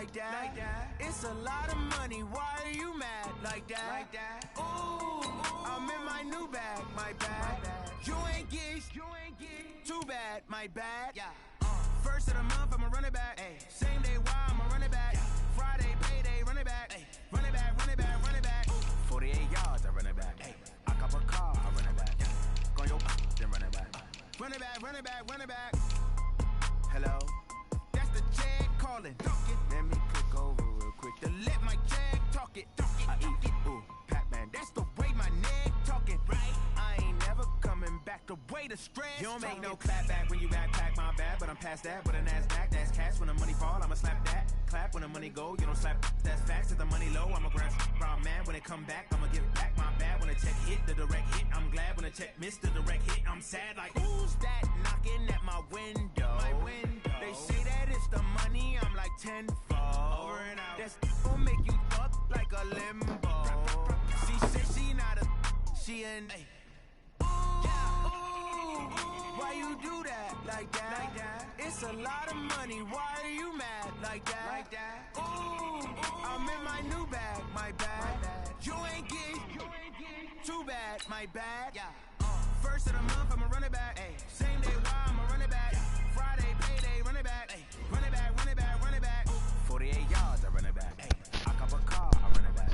like that. It's a lot of money, why are you mad like that? Ooh, I'm in my new bag, my bad. You ain't get, too bad, my bad. First of the month, I'ma run it back. Same day, why I'ma run it back. Friday, payday, run it back. Run it back, run it back, run it back. 48 yards, I run it back. I cop a car, I run it back. Go your then run it back. Run it back, run it back, run it back. Hello? That's the Jag calling. Let me click over real quick to let my Jag talk it. I eat it, ooh, Pac-Man. That's the way my neck talking, right? I ain't never coming back the way the stress. You don't make no clap back when you backpack, my bad, but I'm past that. With a NASDAQ, that's cash. When the money fall, I'ma slap that. Clap when the money go, you don't slap. That's facts. If the money low, I'ma grab brown man. When it come back, I'ma give back my bad. When the check hit, the direct hit. I'm glad when the check missed the direct hit. I'm sad like, who's that knocking at my window? They say that it's the money, I'm like tenfold. Over and out. That's gon' make you fuck like a limbo. She said she not a, she an. Why you do that like that? It's a lot of money, why are you mad like that? Ooh, I'm in my new bag, my bad. You ain't get, too bad, my bad. First of the month, I'ma run it back. Same day, why I'ma run it back. Friday, payday, run it back. Run it back, run it back, run it back. 48 yards, I run it back. I cop a car, I run it back.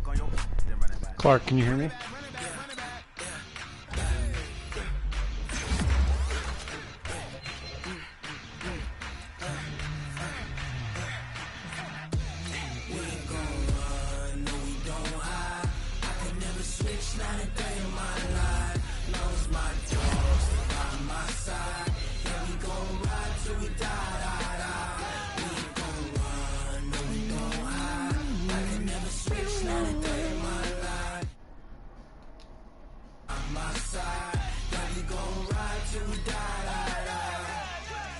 Go your then run it back. Clark, can you hear me?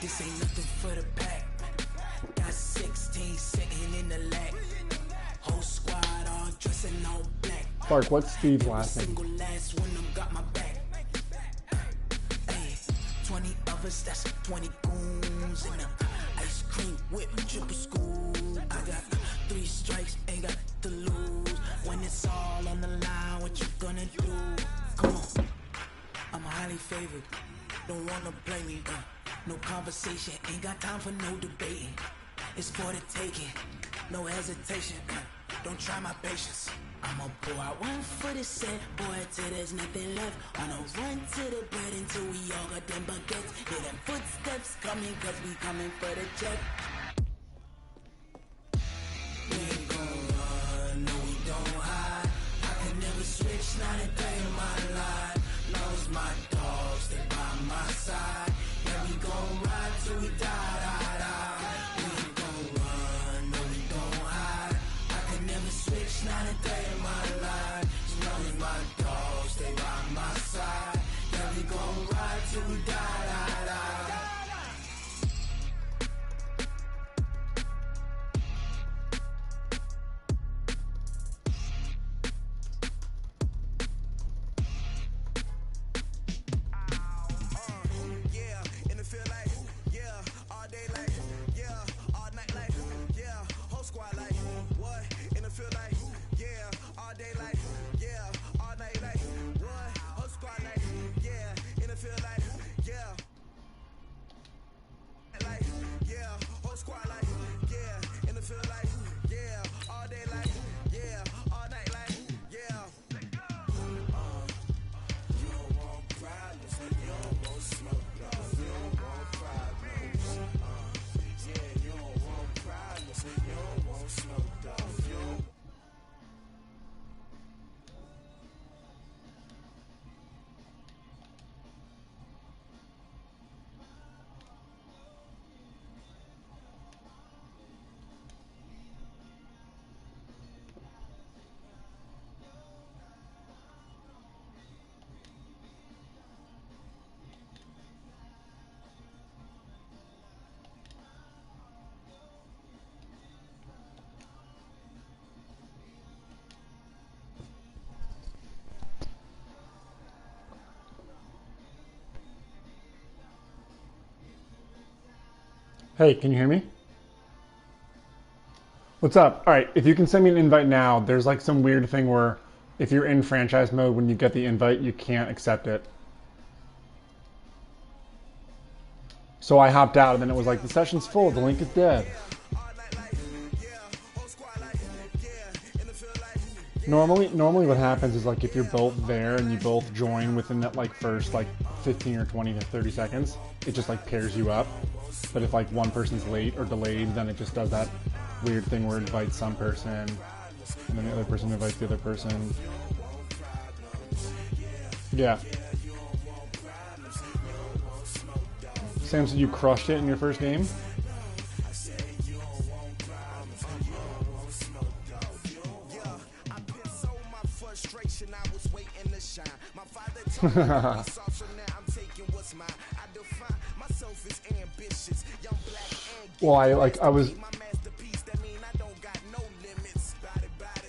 This ain't nothing for the pack. Got 16 sitting in the lag. Whole squad all dressing all black. Clark, what's Steve's last name? Single last one of them got my back. Hey, 20 of us, that's 20 goons in the ice cream whip, triple school. I got 3 strikes, ain't got to lose. When it's all on the line, what you gonna do? Come on, I'm highly favored. Don't wanna blame me, no conversation, ain't got time for no debating. It's for the taking, no hesitation, don't try my patience. I'ma pour out one for the set, boy, till there's nothing left. On a run to the bread until we all got them baguettes. Hear them footsteps coming, cause we coming for the check. We ain't gon' run, no we don't hide. I can never switch, not a day in my life. Lost my dogs, they by my side. Yeah, we gon' ride till we die. We ain't gon' run, no we don't hide. I can never switch, not a day in my life. As long as my dogs stay by my side. Yeah, we gon' ride till we die. Hey, can you hear me? What's up? All right, if you can send me an invite now, there's like some weird thing where if you're in franchise mode, when you get the invite, you can't accept it. So I hopped out, and then it was like, the session's full, the link is dead. Normally what happens is like if you're both there and you both join within that like first like 15 or 20 to 30 seconds, it just like pairs you up. But if like one person's late or delayed, then it just does that weird thing where it invites some person and then the other person invites the other person. Yeah. Sam said you crushed it in your first game. Well, I was.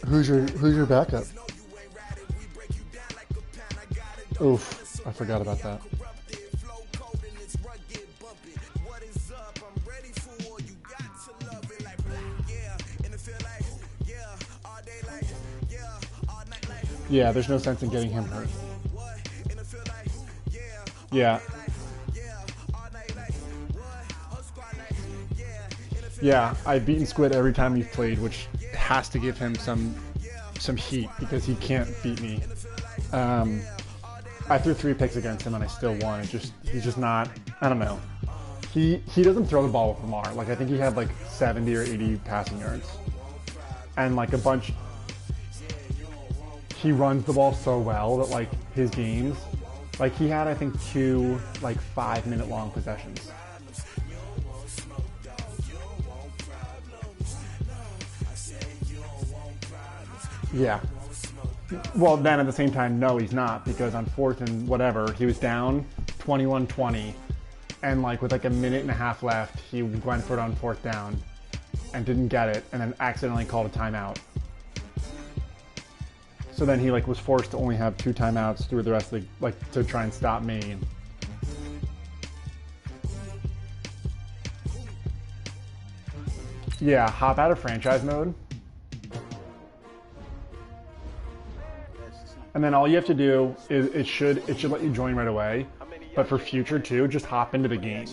Who's your backup? Oof, I forgot about that. Yeah, there's no sense in getting him hurt. Yeah. Yeah, I've beaten Squid every time we've played, which has to give him some heat because he can't beat me. I threw 3 picks against him and I still won. He's just not. I don't know. He doesn't throw the ball with Lamar. Like I think he had like 70 or 80 passing yards, and like a bunch. He runs the ball so well that like his games, like he had I think 2 like 5-minute long possessions. Yeah. Well, then at the same time, no, he's not, because on 4th and whatever, he was down 21-20, and like with like a minute and a half left, he went for it on 4th down and didn't get it, and then accidentally called a timeout. So then he like was forced to only have 2 timeouts through the rest of the, like, to try and stop me. Yeah, hop out of franchise mode. And then all you have to do is it should let you join right away. But for future too, just hop into the game.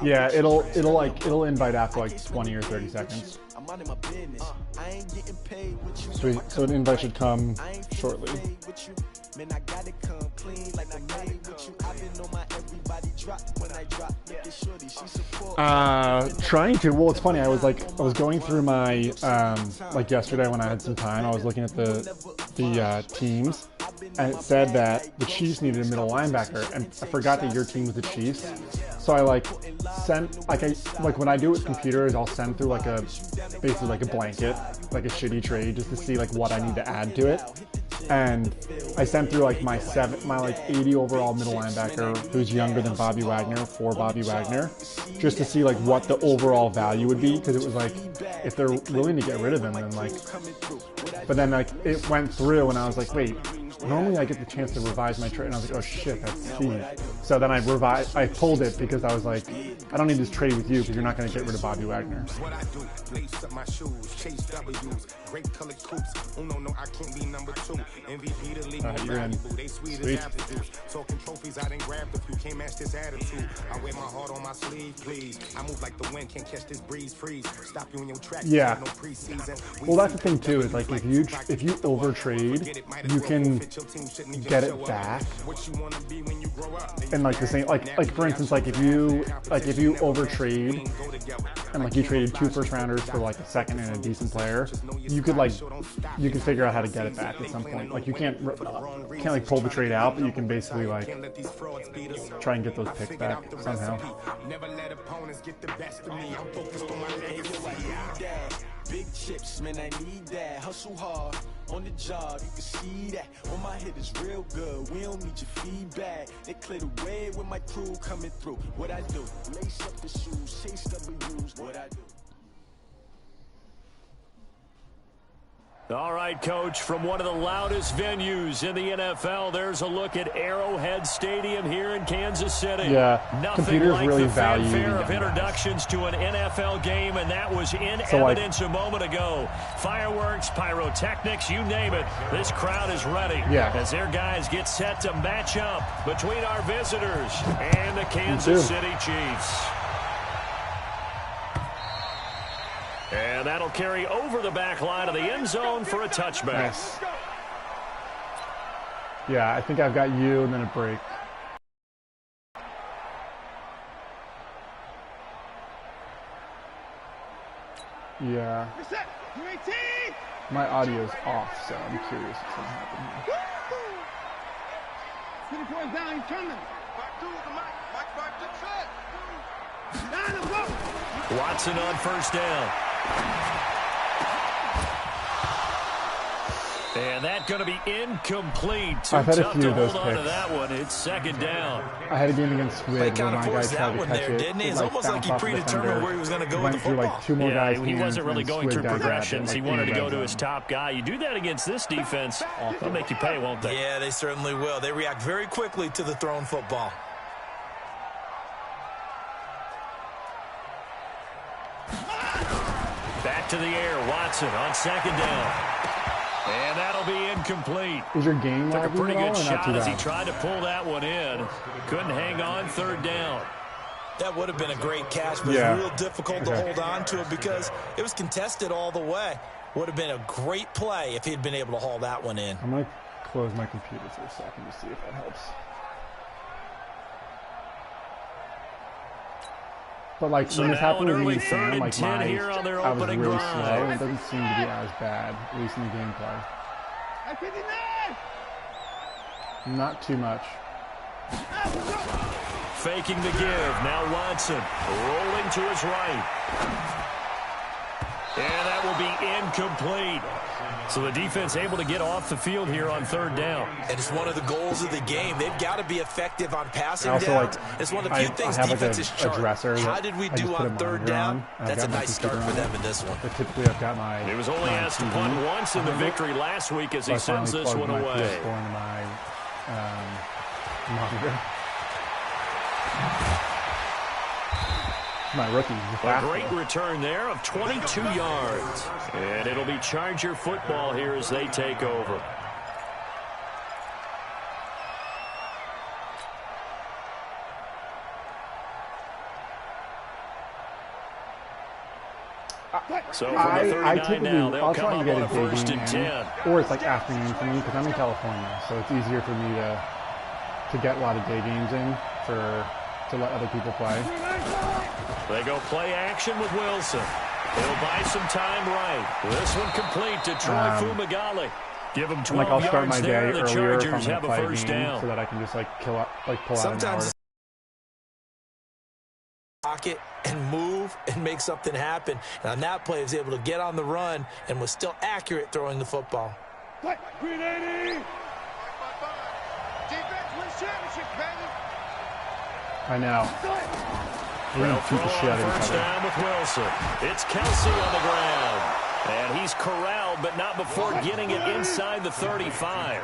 Yeah, it'll invite after like 20 or 30 seconds. Sweet. So an invite should come shortly. Man, I got it come clean like I made with you. I've been on my everybody drop when I drop. Shorty, she support. Trying to. Well, it's funny. I was going through my like yesterday when I had some time. I was looking at the teams, and it said that the Chiefs needed a middle linebacker, and I forgot that your team was the Chiefs. So I like sent like when I do it with computers, I'll send through like basically like a blanket, like a shitty trade, just to see like what I need to add to it. And I sent through like my 80 overall middle linebacker who's younger than Bobby Wagner for Bobby Wagner, just to see like what the overall value would be, because it was like if they're willing to get rid of him, then like, but then like it went through and I was like, wait, normally I get the chance to revise my trade, and I was like, oh shit, that's cheap. So then I pulled it because I was like, I don't need this trade with you because you're not going to get rid of Bobby Wagner. What I do, lace up my shoes, chase W's, great colored coops. No, I can't be number 2. MVP the league, you're in. They sweet as apple juice. Talking trophies, I didn't grab the few, can't match this attitude. I wear my heart on my sleeve, please. I move like the wind, can't catch this breeze, freeze. Stop you in your tracks. Yeah. No preseason. Well, that's the thing too, is like if you over trade, you can get it back. And like the same, like for instance, like if you over trade and like you traded 2 first rounders for like a second and a decent player, you could figure out how to get it back at some point. Like you can't like pull the trade out, but you can basically like try and get those picks back somehow. Never let opponents get the best of me. I'm focused on my legacy. Big chips, man, I need that. Hustle hard on the job, you can see that. On my head is real good. We don't need your feedback. They clear the way with my crew coming through. What I do, lace up the shoes, chase W's. What I do. All right, Coach, from one of the loudest venues in the NFL, there's a look at Arrowhead Stadium here in Kansas City. Yeah, nothing computers like really the value fanfare the of introductions to an NFL game, and that was in so evidence a moment ago. Fireworks, pyrotechnics, you name it. This crowd is ready as their guys get set to match up between our visitors and the Kansas City Chiefs. And that'll carry over the back line of the end zone for a touchback. Nice. Yeah, I think I've got you and then a break. Yeah. My audio's off, so I'm curious if something happened here. Down, he's coming. Watson on first down. And that's going to be incomplete. I've had a Tough few to of those hold on to picks. that one. It's second down. I had a game against Squid where my guy tried to catch it. Didn't he? It's Like, almost like he bounced off the predetermined defender, where he was going to go with went the through football. like two more guys' He hands, wasn't really and going Squid through guy grabbed it, progressions. like, He in the wanted to red go to zone. his top guy. You do that against this defense, they'll make you pay, won't they? Yeah, they certainly will. They react very quickly to the thrown football. Back to the air. Watson on second down. And that'll be incomplete. Is your game Took a lagging pretty at all, good or not shot too as he bad? tried to pull that one in. Couldn't hang on third down. That would have been a great catch, but Yeah. it's real difficult to hold on to it because it was contested all the way. Would have been a great play if he'd been able to haul that one in. I'm going to close my computer for a second to see if that helps. But like So when this now happened an with me early and Sam, 3rd and like 10 here on their I was opening really drive. slow, and it doesn't seem to be as bad, at least in the gameplay. Not too much. Faking the give. Now Watson rolling to his right. And that will be incomplete. So the defense able to get off the field here on third down. And it's one of the goals of the game. They've got to be effective on passing Also, downs. like, It's one of the few things I have defenses like a chart. dresser How that did we I just do put a on third monitor down? on, and I've That's a got my nice start computer for on them it. in this one. But typically I've got my He was only asked to punt once in the victory last week as So he I finally sends this plugged one my away. PS4 into my monitor. My rookie. A great return there of 22 yards. And it'll be Charger football here as they take over. So from the I 39 typically, now, they'll I'll come try up and get on a a first digging and in, 10. or it's like afternoon for me because I'm in California, so it's easier for me to get a lot of day games in to let other people play. They go play action with Wilson. He'll buy some time right. This one complete to Troy Fumagalli. Give him 12 I'll start yards my day there. The earlier if I'm Chargers gonna have a play first game, down. so that I can just like pull out an hour. Sometimes pocket and move and make something happen. And on that play, he was able to get on the run and was still accurate throwing the football. I know. We're They'll gonna throw beat the shit out on of first each other. down with Wilson. It's Kelsey on the ground. And he's corralled, but not before getting it inside the 35.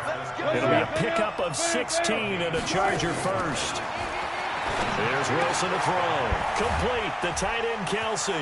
It'll be a pickup of 16 and a Charger first. There's Wilson to throw. Complete, the tight end Kelsey.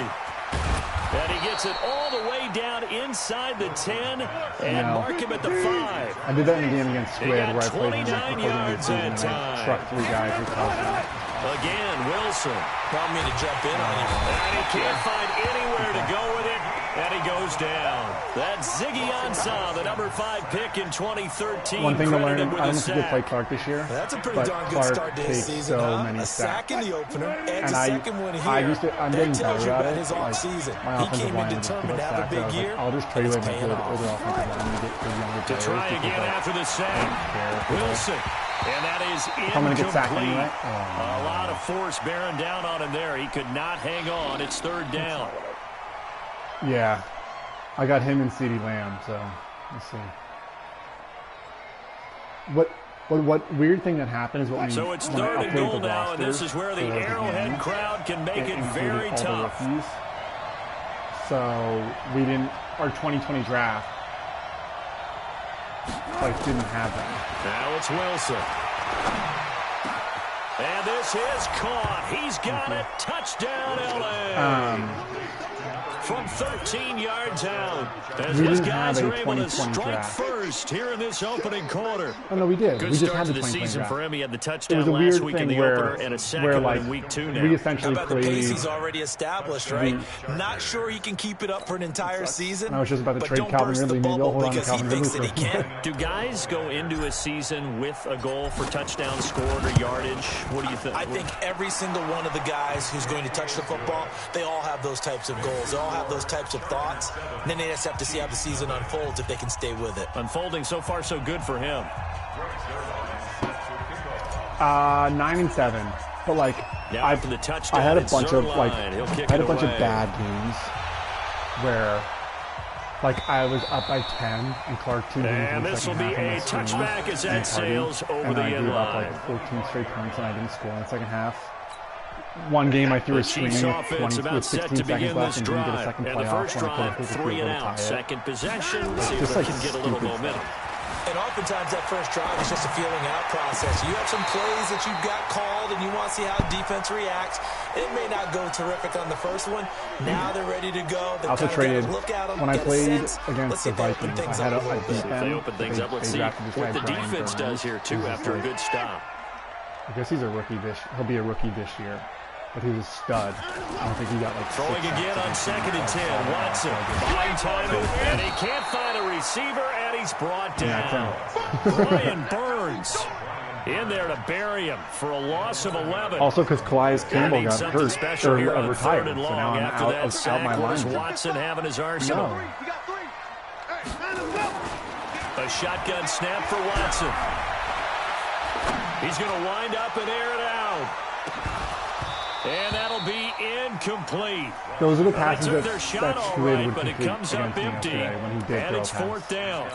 And he gets it all the way down inside the 10 and mark him at the 5. I did that in the game against Squid got where I played him 29 yards that time. struck 3 guys with Kelsey. Again, Wilson. Want me to jump in on him. And he can't find anywhere to go with it. And he goes down. That's Ziggy Ansah, the number 5 pick in 2013. One thing to learn, I credited don't know with if a you did play sack. Clark this year. That's a pretty but darn good Clark start to his takes season, so huh? many A sack in the opener and And a second one here. I used to, I'm getting that tells better you at about it. his Like, offseason. my He offensive came in line just determined to gets have a sacked, so I big was year. like, I'll just trade and away it's my paying good off. older offensive line and get good younger To players. try because again I after the don't sack. care if Wilson. And that is I'm gonna get sacked incomplete. anyway. A lot of force bearing down on him there. He could not hang on. It's third down. Yeah. I got him and CeeDee Lamb, so let's see. What weird thing that happened is when So it's when I third and updated goal the now, and roster this is where the for Arrowhead game, crowd can make it included very all the tough. rookies. So we didn't, our 2020 draft like didn't have them. Now it's Wilson. And this is caught. He's got it. Touchdown, L.A. From 13 yards out. As We his didn't guys have a are able to 2020 strike draft. first here in this opening quarter. Oh, no, we did. Good We just start had to the the 2020 season draft. for him. He had the It touchdown was a last weird week in thing the where, opener and a second where one like, in week 2 now. we How essentially about the played. pace he's already established, right? Not sure he can keep it up for an entire season. I was just about to but trade don't Calvin burst Ridley. the Maybe I'll bubble hold on to because he Calvin thinks Ridley that he for can. Do guys go into a season with a goal for touchdowns scored or yardage? What do you think? I think every single one of the guys who's going to touch the football, they all have those types of goals. They all have those types of thoughts. And then they just have to see how the season unfolds if they can stay with it. Unfolding so far so good for him. 9-7, but like Now after the touchdown, I had a it's bunch of like Zuerlein. He'll I kick had a it bunch of away. bad games where like I was up by 10 and Clark 2 And this will be a touchback as that sails over the end gave up line. like 14 straight points and I didn't score in the second half. One game I threw a The screen Chiefs with offense 20 about with set 16 to seconds begin left this and didn't get a drive. second And the playoff first when I drive, could have 3 and tie out. it. Second possession. See if just they like can get a little stupid momentum. And oftentimes that first drive is just a feeling out process. You have some plays that you've got called and you want to see how defense reacts. It may not go terrific on the first one. Now they're ready to go. I also traded look at them, when I get a played sense. Let's against see the if they open Vikings. things I had up a a little bit. beat them. They open things up. Let's see drafted this what guy, the Brian defense Burns. does here, too, He's after a like- good stop. I guess he's a rookie he'll be a rookie this year. But he was a stud. I don't think he got like Throwing 6 again on sacks. 2nd and 10. Watson behind time, and he can't find a receiver, and he's brought down. Brian Burns in there to bury him for a loss of 11. Also, because Calais Campbell Need got something hurt special here on retired, 3rd and so now long I'm after out that of sack. my What does line. Watson have in his arsenal? No. A shotgun snap for Watson. He's going to wind up and air it out. And that'll be incomplete. Those are the They passes took that, their shot that all Squid right, would but it complete comes up against me empty. yesterday when he did And throw it's a pass. 4th down.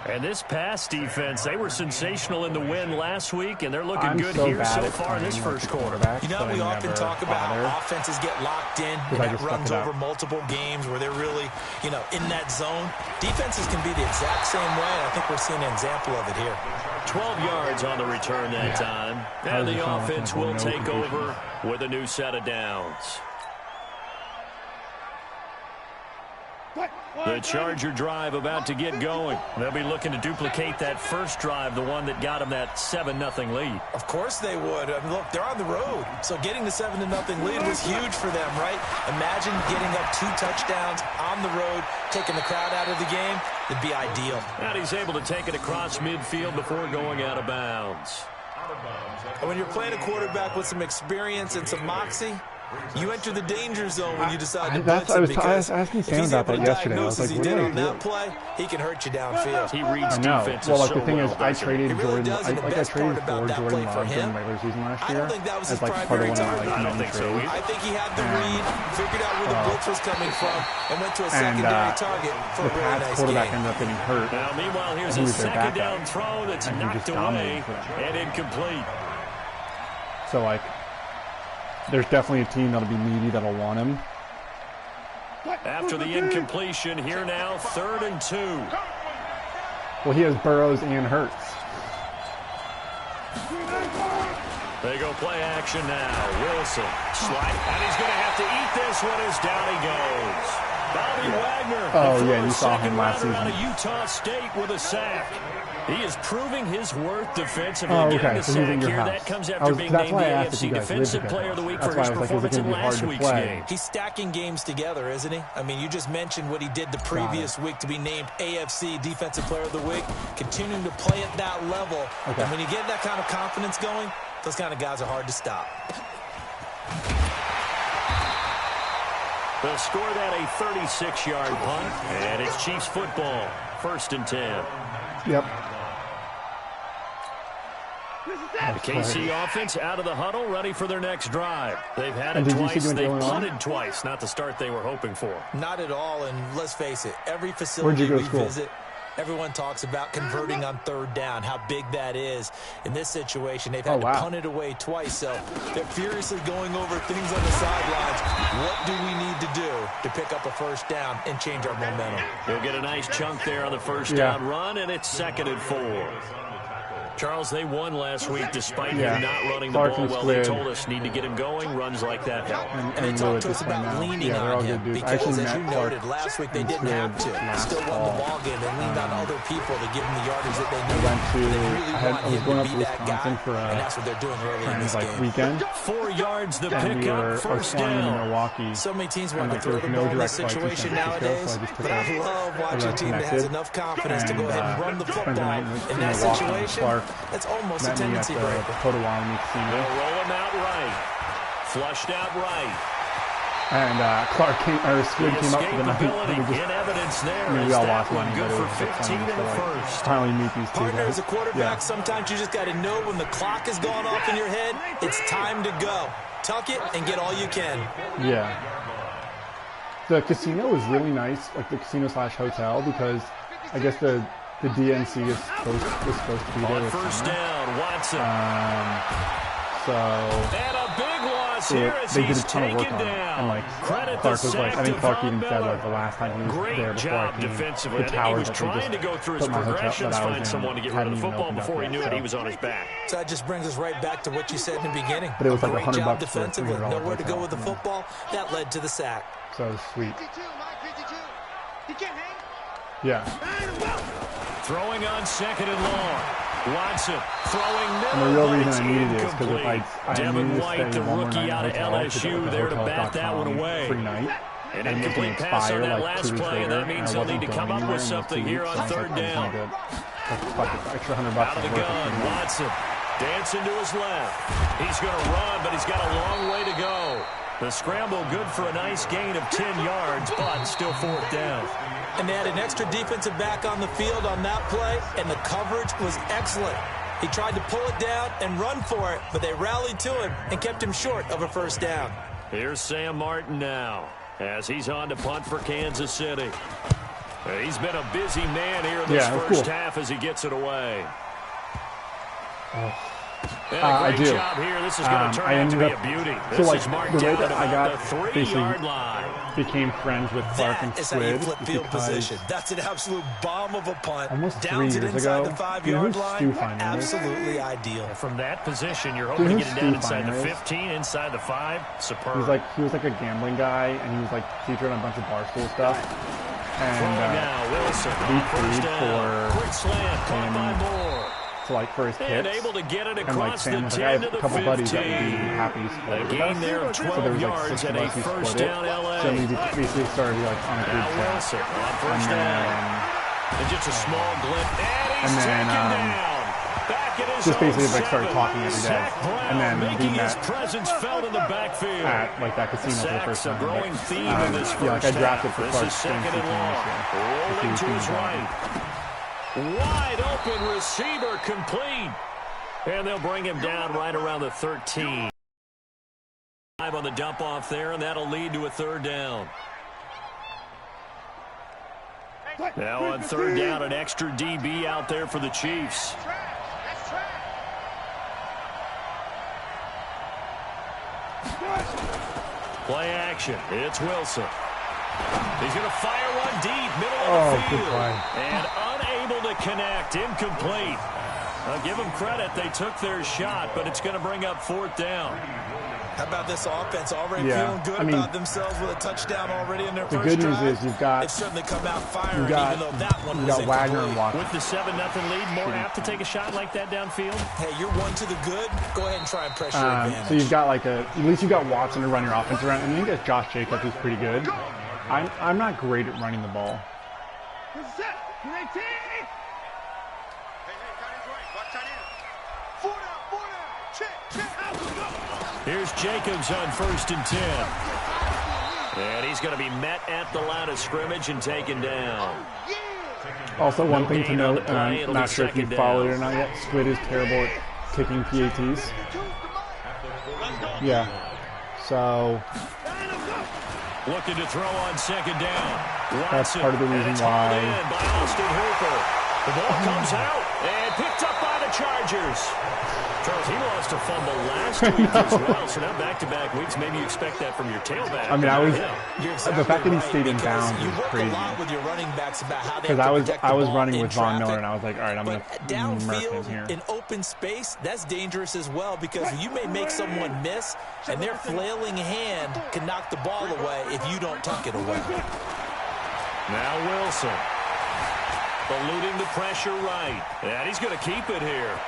And this pass defense, they were sensational in the win last week, and they're looking I'm good so here bad so at far in this playing, like, first the quarter. quarterback, You know, but I we often never talk about bother. how offenses get locked in and I that just runs stuck it over out. multiple games where they're really, in that zone. Defenses can be the exact same way, and I think we're seeing an example of it here. 12 yards on the return that time. And the offense will take over with a new set of downs. The Charger drive about to get going. They'll be looking to duplicate that first drive, the one that got them that 7-0 lead. Of course they would. I mean, look, they're on the road. So getting the 7-0 lead was huge for them, right? Imagine getting up 2 touchdowns on the road, taking the crowd out of the game. It'd be ideal. And he's able to take it across midfield before going out of bounds. And when you're playing a quarterback with some experience and some moxie, you enter the danger zone when you decide to blitz him, because asking if Sam he's about able that to yesterday. I was diagnose like, as he what did do I on that do? play, he can hurt you downfield. He reads I know. defenses Well, like so the thing well, is, I doesn't he? traded It really Jordan. does, and the I best traded part about for that Jordan play for Love during him, the regular season last I year. don't think that was his as like part of primary one of my target. like I don't main think so trades. either. I think he had the read, figured out where the blitz was coming from, and went to a And secondary target for the a really Pats nice quarterback game. ended up getting hurt. Now, meanwhile, here's He a was their second backup. down throw that's And he knocked just away dominated for them. and incomplete. So like, there's definitely a team that'll be needy that'll want him. After the incompletion, here now, 3rd and 2. Well, he has Burrows and Hurts. They go play action now. Wilson, slide, and he's going to have to eat this one as down he goes. Bobby Wagner, Oh, the yeah, former you saw him last second-rounder out of season. Utah State with a sack. He is proving his worth defensively. Oh, Getting okay, the so he's in sack your here, house. that comes after being That's named the why I asked if AFC you guys lived Defensive together. Player of the Week That's for why his I was like, is it performance in gonna be hard last to week's play? game. He's stacking games together, isn't he? I mean, you just mentioned what he did the previous week to be named AFC Defensive Player of the Week, continuing to play at that level. Okay. And when you get that kind of confidence going, those kind of guys are hard to stop. They'll score that a 36-yard punt, and it's Chiefs football, 1st and 10. Yep. The KC offense out of the huddle, ready for their next drive. They've had And it did you see twice. what's They've going on? punted twice. Not the start they were hoping for. Not at all, and let's face it, every Where'd facility you go to we school? visit, everyone talks about converting on 3rd down, how big that is. In this situation, they've had Oh, wow. to punt it away twice, so they're furiously going over things on the sidelines. What do we need to do to pick up a first down and change our momentum. He'll get a nice chunk there on the first down run, and it's 2nd and 4. Charles, they won last week despite him not running the ball well. They told us need to get him going. Runs like that help. And they talked to us about leaning on him because, as you noted, last week they didn't have to. Still won the ball game. They leaned on other people to give them the yardage that they needed. I was going up to Wisconsin for and that's what they're doing early in this game. Weekend. 4 yards the And pickup, first down. Milwaukee. So many teams want to throw the ball in this situation nowadays, but I love watching a team that has enough confidence to go ahead and run the football. In that situation, that's almost a tendency breaker. Potawatomi Casino. They'll roll him out right. Flushed out right. And Clark came, or Squid came up to the night. In evidence there. We all lost money, good but it for was 15 in the first. Finally meet these two Partner, guys. as a quarterback, sometimes you just got to know when the clock has gone off in your head, it's time to go. Tuck it and get all you can. Yeah. The casino is really nice, like the casino / hotel, because I guess the DNC is supposed to be there. On first down, Watson. And a big loss here as they did a he's ton of work taken on it. down. And Clark was like, I think Clark even said the last time he was there before I came, defensively. the tower He was trying to go through his progressions, find someone to get rid of the football before he knew it. He was on his back. So that just brings us right back to what you said in the beginning. But it was like great $100 job for a defensively, $300 nowhere to go hotel. with the football. That led to the sack. So it was sweet. Yeah. Throwing on 2nd and long. Watson throwing And the real reason I needed it is because if I Devin needed to White, stay the one more rookie night out of in a hotel, LSU, there to bat that one away. Free night. An And it can incomplete pass on expire that like 2 last weeks play. later. That means they'll need to come up with something here on 3rd down. Extra $100 Out of the gun, Watson dancing to his left. He's going to run, but he's got a long way to go. The scramble good for a nice gain of 10 yards, but still 4th down. And they had an extra defensive back on the field on that play, and the coverage was excellent. He tried to pull it down and run for it, but they rallied to him and kept him short of a first down. Here's Sam Martin now as he's on to punt for Kansas City. He's been a busy man here in this first half as he gets it away. I do. Job here. This is going to turn out to be a beauty. This is marked the way down that I got the 3-yard line. Became friends with Clark and That is how you Squid flip field position. That's an absolute bomb of a punt. Almost 3 Downs it years inside ago. the 5-yard line. Absolutely. Absolutely ideal. From that position, you're hoping to get it down inside the 15, inside the 5. Superb. He was like a gambling guy, and he was like featured on a bunch of Barstool stuff. And now Wilson. we paid for quick slant caught by Moore. To for his and hits. able to get it And across Sam the was 10 I have to a the couple 15. buddies that would be happy to split A it. gain there of 12 yards and a first down LA. So we basically started on a group chat. Wilson on first down. And just a small glimpse. And he's taken down. Back at his just basically started 7. talking every day. And then making we his met presence felt in the backfield. at that casino for the first time. A growing theme in this first I drafted for half. Clark. This is 2nd and long. Rolling to his right. Wide open receiver complete. And they'll bring him down right around the 13. On the dump off there, and that'll lead to a 3rd down. Now on 3rd down, an extra DB out there for the Chiefs. Play action. It's Wilson. He's going to fire one deep, middle of the field. And unable to connect. Incomplete. I'll give them credit. They took their shot, but it's going to bring up 4th down. How about this offense already feeling good about themselves with a touchdown already in their first drive? The good news is you've got... They've certainly come out firing, even though that one was incomplete. Wagner and Watson. With the 7-0 lead, more apt to take a shot like that downfield? Hey, you're one to the good. Go ahead and try and pressure advantage. So you've got at least you've got Watson to run your offense around, and then you got Josh Jacobs, who's pretty good. I'm not great at running the ball. Here's Jacobs on 1st and 10. And he's going to be met at the line of scrimmage and taken down. Also, one thing to note, and I'm not sure if you followed it or not yet, Squid is terrible at kicking PATs. Yeah. So... Looking to throw on 2nd down. Watson, that's part of the reason why. By Austin Hooper. The ball comes out and picked up by the Chargers. Charles, he lost a fumble last week as well, so now back-to-back weeks, maybe you expect that from your tailback. I mean, Exactly the fact that he right, stayed in bounds you is work crazy. a lot with your running backs about how they Because I was running with Von traffic. Miller, and I was like, all right, I'm going to murk him Downfield here. in open space, that's dangerous as well, because you may make someone miss, and their flailing hand can knock the ball away if you don't tuck it away. Now Wilson. Eluding the pressure right. And he's going to keep it here.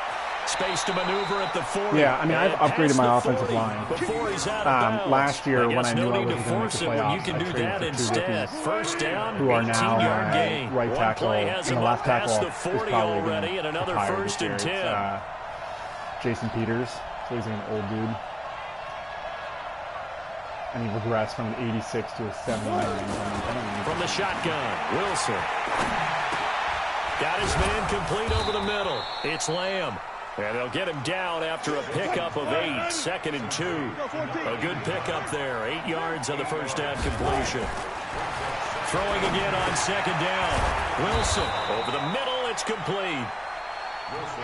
Space to maneuver at the 40. Yeah, I mean, I've upgraded my offensive 40 line. Before he's out of bounds. Last year, when I knew no I need was to going to make force the it when you playoffs, can I do traded that for two instead. rookies First down, who are now 18-yard gain. right One tackle, play has and him the up left past tackle the is 40 probably already, and another retired first this and year. 10. It's, Jason Peters, so he's like an old dude. And he regressed from an 86 to a 79. From the shotgun, Wilson. Got his man complete over the middle. It's Lamb. And they'll get him down after a pickup of 8, 2nd and 2. A good pickup there, 8 yards on the first down completion. Throwing again on 2nd down. Wilson over the middle, it's complete.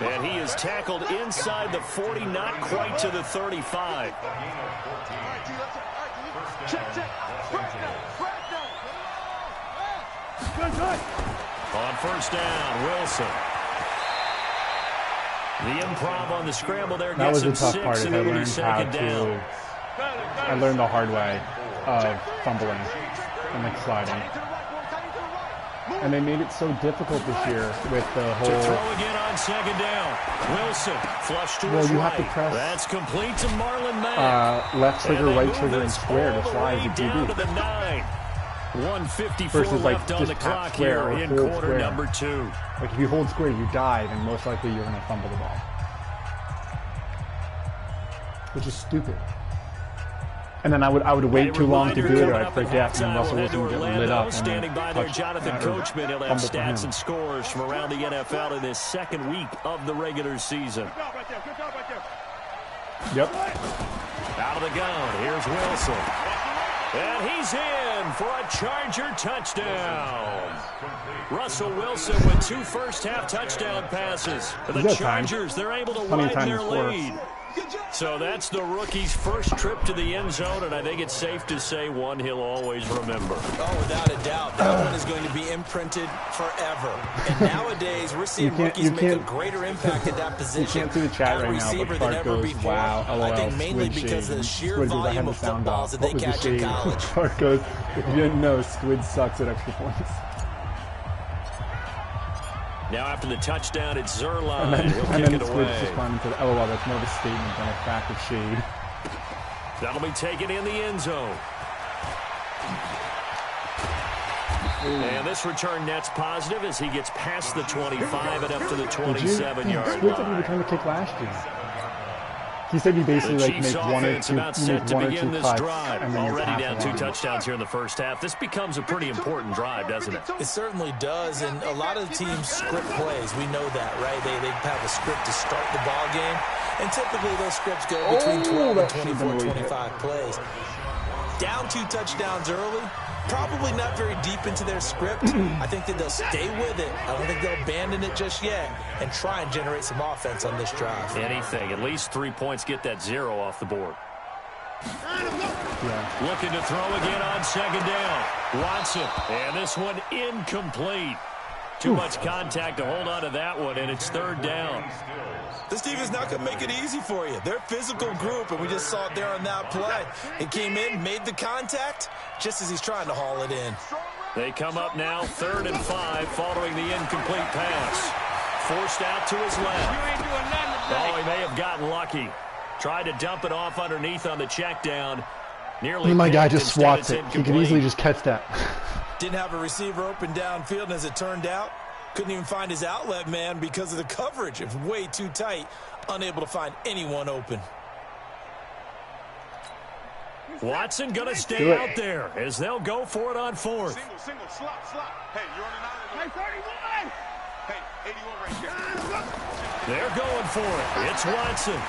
And he is tackled inside the 40, not quite to the 35. On first down, Wilson. The improv on the scramble there that gets was the him tough part. 6, Is and I it'll be learned how 2nd down. to. I learned the hard way of fumbling and like sliding. And they made it so difficult this year with the whole. To throw again on 2nd down. Wilson flush to his you right. have to press. That's complete to Marlon Mack. Left trigger, And they right move trigger, and this square all to the slide way the down to DB. the 9. 1:54 Versus, like, left on just the tap clock square here or in hold quarter square. number 2. Like if you hold square, you dive, and most likely you're going to fumble the ball, which is stupid. And then I would wait too long to do it, or I'd forget, and Russell Wilson would get lit up. Standing by there, touch, Jonathan Coachman. He'll have fumble for stats him. and scores from around the NFL in this second week of the regular season. Yep. Out of the gun, here's Wilson. And he's in for a Charger touchdown. Russell Wilson with 2 first-half touchdown passes. For the Chargers, they're able to widen their lead. So that's the rookie's first trip to the end zone, and I think it's safe to say one he'll always remember. Oh, without a doubt. That one is going to be imprinted forever. And nowadays, we're seeing rookies make a greater impact at that position. You can't see the chat right now, but Clark goes, wow, LOL, I think mainly Squid because of the shade. sheer Squid goes, I volume had the of sound footballs off. that they What was the catch in shade? college. Clark goes, if you didn't know, Squid sucks at extra points. Now after the touchdown, it's Zuerlein. And He'll then kick it Squid's away. responding to the LOL. That's more of a statement than a fact of shade. That'll be taken in the end zone. And this return net's positive as he gets past the 25 and up to the 27-yard Squid said he line. returned the kick last year. He said you basically The like Chiefs make one or offense two, about you set make to one or begin two this cuts, drive. and then you're Already down passing 2 on. touchdowns here in the first half. This becomes a pretty important drive, doesn't it? It certainly does, and a lot of the teams script plays. We know that, right? They have a script to start the ball game, and typically those scripts go between 12 and 24, 25 plays. Down 2 touchdowns early, probably not very deep into their script. I think that they'll stay with it. I don't think they'll abandon it just yet and try and generate some offense on this drive. Anything. At least 3 points, get that 0 off the board. Yeah. Looking to throw again on 2nd down. Watson. And this one incomplete. Too much contact to hold on to that one, and it's 3rd down. This defense not going to make it easy for you. They're a physical group, and we just saw it there on that play. He came in, made the contact, just as he's trying to haul it in. They come up now 3rd and 5 following the incomplete pass. Forced out to his left. Oh, he may have gotten lucky. Tried to dump it off underneath on the check down. Nearly And my guy picked. just Instead, swats it's it. He could incomplete. easily just catch that. Didn't have a receiver open downfield, and as it turned out, couldn't even find his outlet man because of the coverage. It was way too tight, unable to find anyone open. Watson going to stay out there as they'll go for it on 4th. Single, slot. Hey, you're on an island. Hey, 31 right here. They're going for it. It's Watson.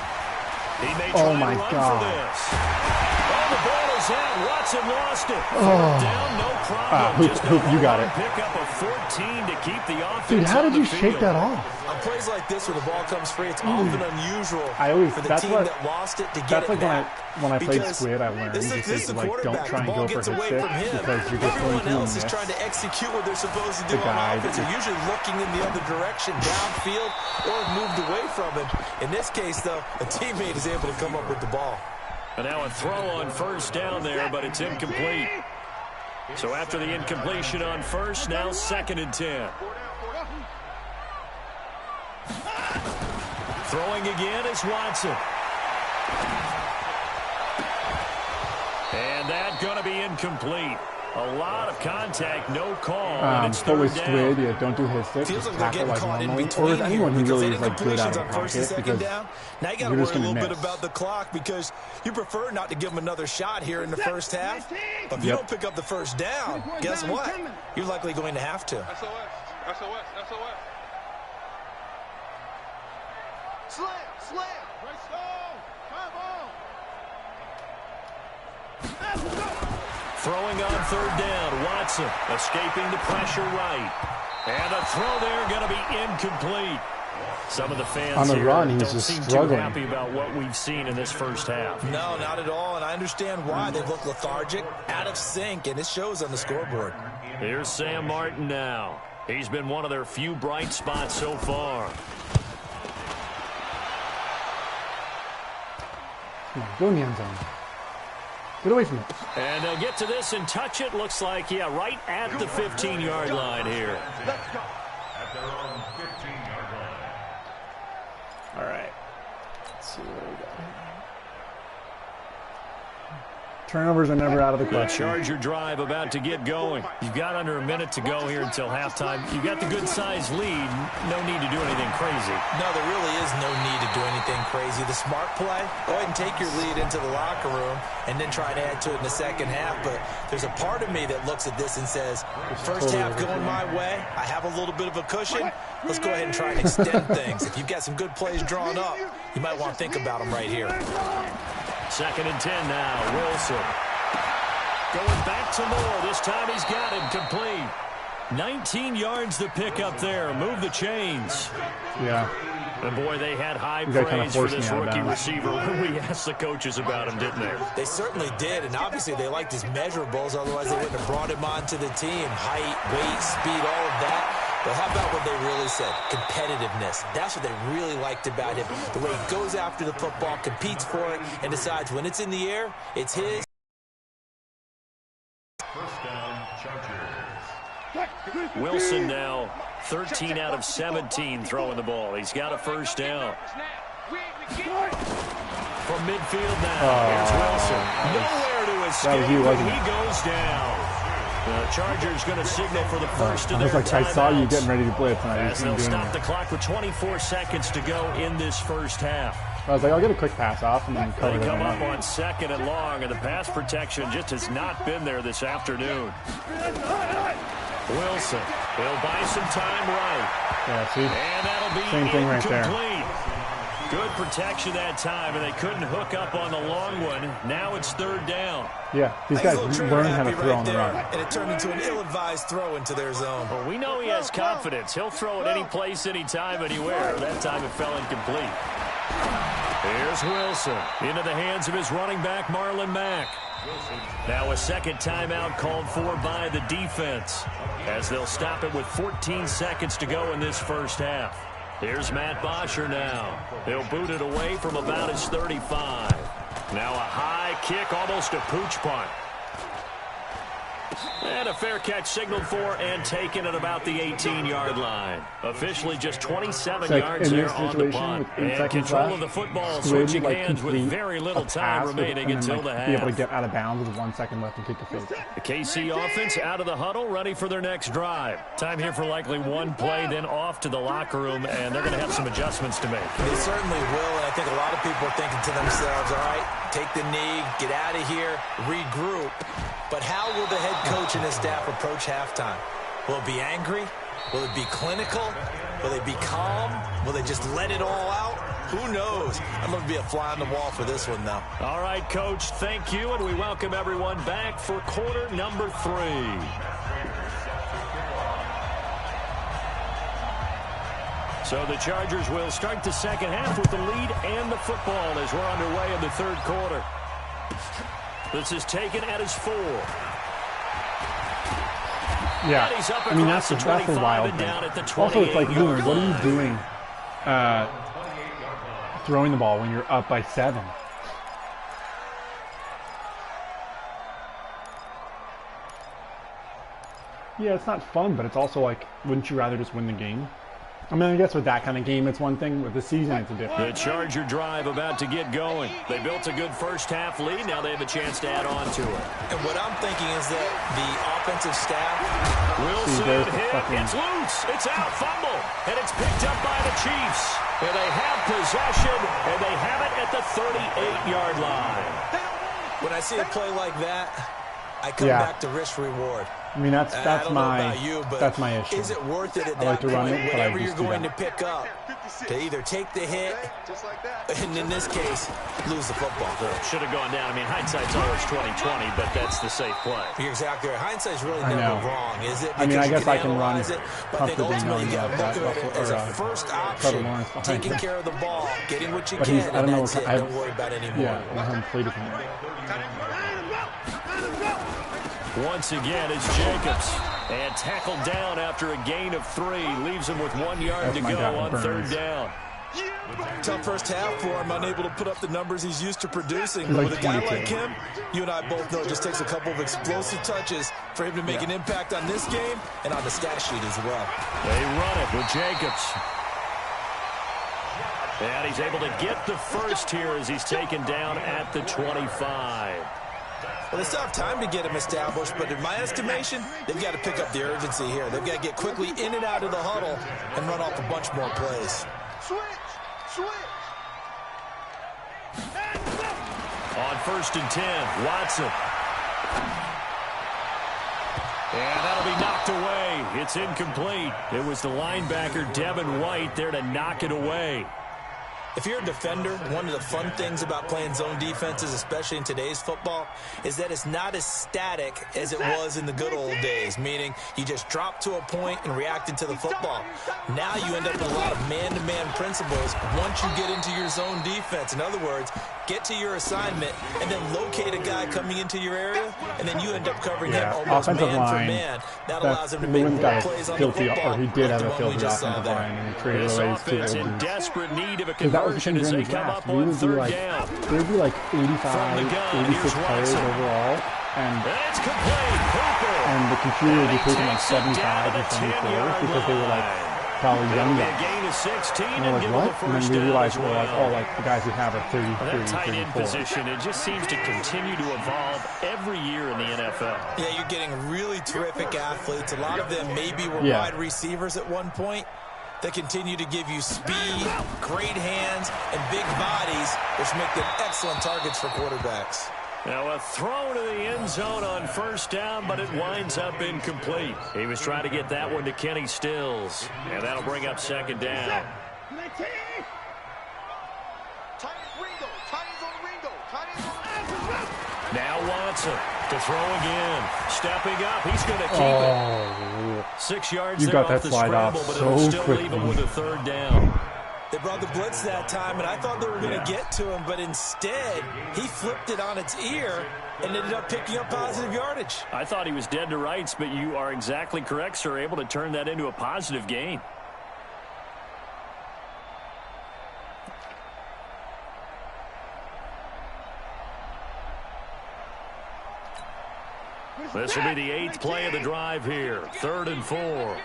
He may try Oh to my run God. for this. the ball is out. Watson lost it. Down, no problem. Hoop, you got it. Pick up a 14 to keep the offense. Dude, how did you field. shake that off? On plays like this where the ball comes free, it's often unusual for the team that lost it to get it back. When I played Squid, I learned this is the quarterback. don't try and go for his stick because you're just going Everyone else is trying to execute what they're supposed to do on offense. They're usually looking in the other direction, downfield, or moved away from him. In this case, though, a teammate is able to come up with the ball. And now a throw on first down there, but it's incomplete. So after the incompletion on first, now 2nd and 10. Throwing again is Watson. And that's going to be incomplete. A lot of contact, no call. But with Squid, yeah, don't do his stick. Just tackle like normally. Or with anyone who really is like good out of pocket, because now you got to worry a little bit about the clock because you prefer not to give them another shot here in the first half. But if you don't pick up the first down, guess what? You're likely going to have to. SOS. Slam. Right stone. Come on. Throwing on 3rd down, Watson escaping the pressure right. And a throw there going to be incomplete. Some of the fans on the here run, don't he's just seem struggling. too happy about what we've seen in this first half. No, not at all, and I understand why. They look lethargic, out of sync, and it shows on the scoreboard. Here's Sam Martin now. He's been one of their few bright spots so far. Go in the end zone. Get away from it. And they'll get to this and touch it. Looks like, yeah, right at the 15-yard line here. Let's go. At their own 15-yard line. All right. Let's see what we got here. Turnovers are never out of the question. The Charger drive about to get going. You've got under a minute to go here until halftime. You've got the good-sized lead. No need to do anything crazy. No, there really is no need to do anything crazy. The smart play, go ahead and take your lead into the locker room and then try and add to it in the second half. But there's a part of me that looks at this and says, first half going my way, I have a little bit of a cushion. Let's go ahead and try and extend things. If you've got some good plays drawn up, you might want to think about them right here. 2nd and 10 now. Wilson going back to Moore. This time he's got him complete. 19 yards to pick up there. Move the chains. Yeah. And boy, they had high praise for this rookie receiver when we asked the coaches about him, didn't they? They certainly did, and obviously they liked his measurables. Otherwise, they wouldn't have brought him onto the team. Height, weight, speed, all of that. But how about what they really said? Competitiveness. That's what they really liked about him. The way he goes after the football, competes for it, and decides when it's in the air, it's his. First down, Chargers. Wilson now 13 out of 17 throwing the ball. He's got a first down. From midfield now, here's Wilson. Nowhere to escape, he goes down. The Chargers going to signal for the first of their timeouts. I saw you getting ready to blitz, and I as they'll stop the clock with 24 seconds to go in this first half. I was like, I'll get a quick pass off and then cover They come up on 2nd and long, and the pass protection just has not been there this afternoon. Wilson, he'll buy some time right. Yeah, see? And that'll be same thing right there. Good protection that time, and they couldn't hook up on the long one. Now it's 3rd down. Yeah, these guys learn how to throw on the run. And it turned into an ill-advised throw into their zone. Well, we know he has confidence. He'll throw it any place, anytime, anywhere. That time it fell incomplete. Here's Wilson into the hands of his running back, Marlon Mack. Now a second timeout called for by the defense as they'll stop it with 14 seconds to go in this first half. Here's Matt Bosher now. He'll boot it away from about his 35. Now a high kick, almost a pooch punt. And a fair catch signaled for and taken at about the 18-yard line. Officially just 27 yards there on the punt. And control of the football, switching hands with very little time remaining until the half. Be able to get out of bounds with 1 second left and kick the field. The KC offense out of the huddle, ready for their next drive. Time here for likely one play, then off to the locker room, and they're going to have some adjustments to make. They certainly will, and I think a lot of people are thinking to themselves, all right, take the knee, get out of here, regroup. But how will the head coach and his staff approach halftime? Will it be angry? Will it be clinical? Will they be calm? Will they just let it all out? Who knows? I'm going to be a fly on the wall for this one, though. All right, Coach, thank you, and we welcome everyone back for quarter number 3. So the Chargers will start the second half with the lead and the football as we're underway in the third quarter. This is taken at his 4. Yeah, I mean, that's the wild thing. Also, it's like, Leonard, what are you doing throwing the ball when you're up by 7? Yeah, it's not fun, but it's also like, wouldn't you rather just win the game? I mean, I guess with that kind of game, it's one thing. With the season, it's a different. The Charger drive about to get going. They built a good first half lead. Now they have a chance to add on to it. And what I'm thinking is that the offensive staff... Wilson hit. It's loose. It's out. Fumble. And it's picked up by the Chiefs. And they have possession, and they have it at the 38-yard line. When I see a play like that, I come back to risk-reward. I mean, that's my issue. Is it worth it at I like that to run point, it, but I whatever just you're going to pick up, to either take the hit, and in this case, lose the football? Should have gone down. I mean, hindsight's always 20/20, but that's the safe play. You're exactly right. Hindsight's really never wrong, is it? I mean, I guess I can run it, but then ultimately you got to look at it as a first option, taking care of the ball, getting what you can, and that's it. Don't worry about it anymore. Yeah, I haven't played it yet. Once again, it's Jacobs. And tackled down after a gain of 3. Leaves him with 1 yard to go on third down. Tough first half for him, unable to put up the numbers he's used to producing. Like with a guy like him, you and I both know it just takes a couple of explosive touches for him to make an impact on this game and on the stat sheet as well. They run it with Jacobs. And he's able to get the first here as he's taken down at the 25. Well, they still have time to get him established, but in my estimation, they've got to pick up the urgency here. They've got to get quickly in and out of the huddle and run off a bunch more plays. Switch. On 1st and 10, Watson. And that'll be knocked away. It's incomplete. It was the linebacker, Devin White, there to knock it away. If you're a defender, one of the fun things about playing zone defenses, especially in today's football, is that it's not as static as it was in the good old days, meaning you just dropped to a point and reacted to the football. Now you end up with a lot of man-to-man principles once you get into your zone defense. In other words, get to your assignment and then locate a guy coming into your area, and then you end up covering him almost man for man. That allows him to make more plays on the football. Or he did have a filthy offensive line, and he traded away his 2 offense in desperate need of a conversion as they come up on third down. There would be like 85, 86 players overall, and it's complete. Hooper. And the computer would be taking like 75 or 74 because they were like probably young guys. Gain of 16 and we're like, what? And then we realized we're like, oh, like the guys who have are 30, that tight end position, it just seems to continue to evolve every year in the NFL. Yeah, you're getting really terrific athletes. A lot of them maybe were wide receivers at one point. They continue to give you speed, great hands, and big bodies, which make them excellent targets for quarterbacks. Now a throw to the end zone on 1st down, but it winds up incomplete. He was trying to get that one to Kenny Stills, and that'll bring up 2nd down. Now Watson to throw again. Stepping up. He's going to keep it. 6 yards there off the scramble, but it'll still leave him with a 3rd down. They brought the blitz that time, and I thought they were going to get to him, but instead, he flipped it on its ear and ended up picking up positive yardage. I thought he was dead to rights, but you are exactly correct, sir. Able to turn that into a positive gain. This will be the 8th play of the drive here. 3rd and 4.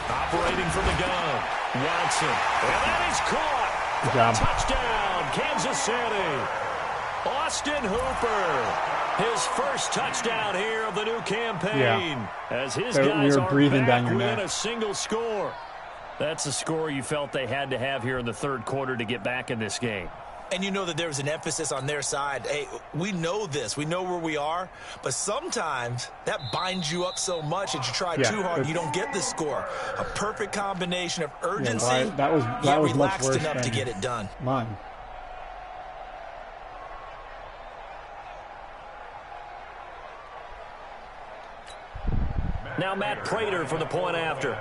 Operating from the gun, Watson. And that is caught. Good job. Touchdown, Kansas City. Austin Hooper. His first touchdown here of the new campaign. As his guys are back within a single score. That's a score you felt they had to have here in the 3rd quarter to get back in this game. And you know that there was an emphasis on their side. Hey, we know this. We know where we are. But sometimes that binds you up so much that you try too hard and you don't get the score. A perfect combination of urgency, that was relaxed much worse enough to get it done. Mine. Now Matt Prater for the point after.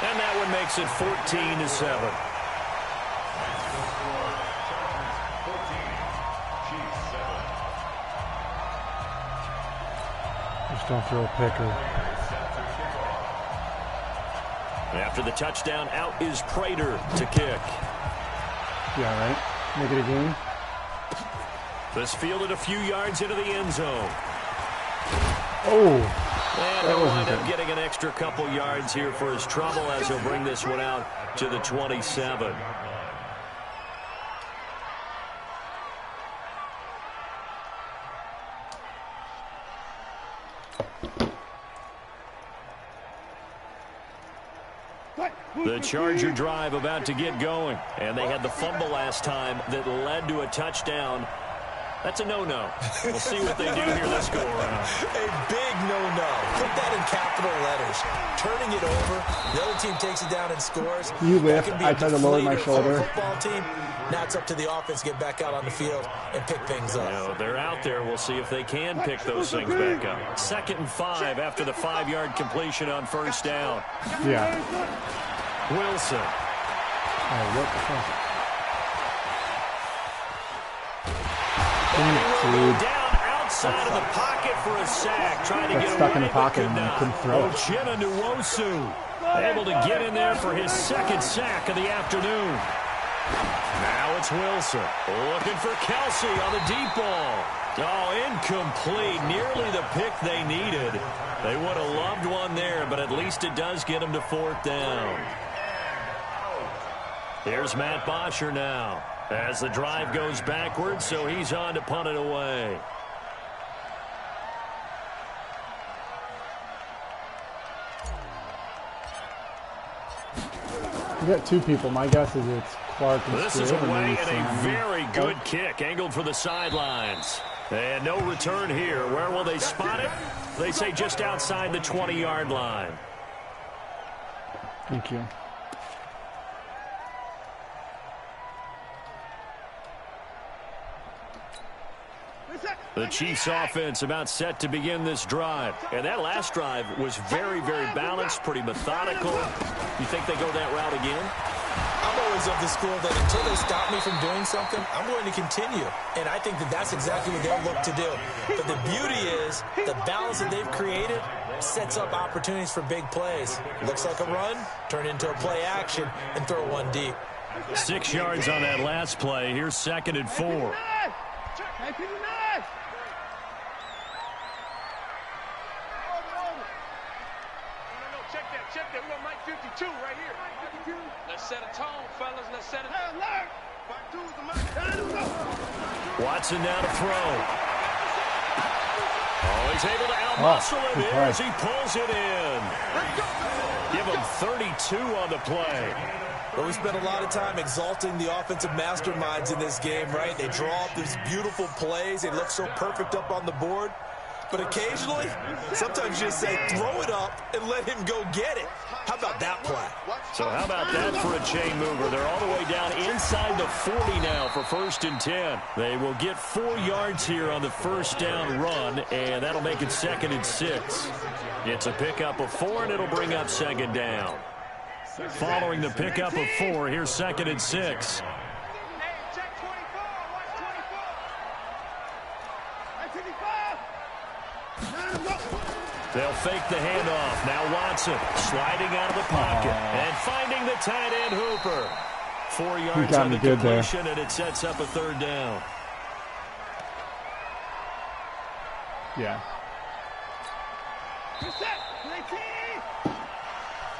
And that one makes it 14-7. Just don't throw a picker. After the touchdown, out is Prater to kick. Yeah, right? Make it a game. This fielded a few yards into the end zone. Oh. And he'll wind up getting an extra couple yards here for his trouble as he'll bring this one out to the 27. The Charger drive about to get going, and they had the fumble last time that led to a touchdown. That's a no-no. We'll see what they do here this go-around. A big no-no. Put that in capital letters. Turning it over, the other team takes it down and scores. You lift. I try to lower my shoulder. Football team. Now it's up to the offense to get back out on the field and pick things up. You know, they're out there. We'll see if they can pick those things back up. 2nd and 5 after the 5-yard completion on first down. Yeah. Wilson. Oh, what the fuck? Down outside of the pocket for a sack. Trying to get stuck away, in the pocket and couldn't throw it. Uchenna Nwosu able to get in there for his 2nd sack of the afternoon. Now it's Wilson looking for Kelsey on the deep ball. Oh, incomplete. Nearly the pick they needed. They would have loved one there, but at least it does get them to 4th down. Here's Matt Bosher now as the drive goes backwards, so he's on to punt it away. We got 2 people. My guess is it's Clark and This Stewart, is away and Sam. a very good kick angled for the sidelines. And no return here. Where will they spot it? They say just outside the 20-yard line. Thank you. The Chiefs offense about set to begin this drive. And that last drive was very, very balanced, pretty methodical. You think they go that route again? I'm always of the school that until they stop me from doing something, I'm going to continue. And I think that that's exactly what they'll look to do. But the beauty is the balance that they've created sets up opportunities for big plays. Looks like a run, turn into a play action, and throw one deep. 6 yards on that last play. Here's 2nd and 4. Check that. We got Mike 52 right here. Let's set a tone, fellas. Let's set a tone. Watson now to throw. Oh, he's able to out-muscle it here as he pulls it in. Give him 32 on the play. But we spent a lot of time exalting the offensive masterminds in this game, right? They draw up these beautiful plays. They look so perfect up on the board. But occasionally, sometimes you just say, throw it up and let him go get it. How about that play? So how about that for a chain mover? They're all the way down inside the 40 now for 1st and 10. They will get 4 yards here on the first down run, and that'll make it 2nd and 6. It's a pickup of 4, and it'll bring up 2nd down. Following the pickup of 4, here's 2nd and 6. They'll fake the handoff. Now Watson sliding out of the pocket and finding the tight end Hooper. 4 yards on the completion, and it sets up a 3rd down. Yeah.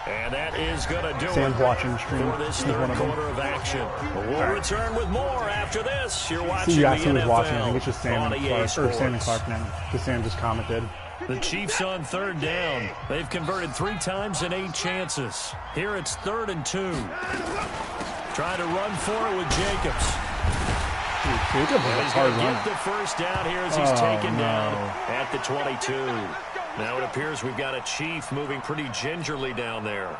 And that is going to do Sam's it watching the stream. for this 3rd quarter of action. We'll return with more after this. You're watching See, the who's NFL watching. I think it's just Sam on and EA Clark, or Sports. Sam and Clark now, because Sam just commented. The Chiefs on third down. They've converted 3 times in 8 chances. Here it's 3rd and 2. Trying to run for it with Jacobs. He's going to get the first down here as he's taken down at the 22. Now it appears we've got a Chief moving pretty gingerly down there.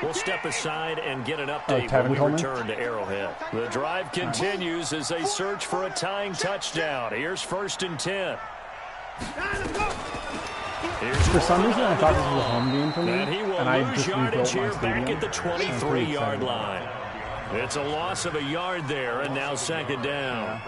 We'll step aside and get an update when we return to Arrowhead. The drive continues as they search for a tying touchdown. Here's 1st and 10. For some reason, I thought this was a home game for me, and I just rebuilt my back at the stadium. 23-yard line. It's a loss of a yard there, and now 2nd down.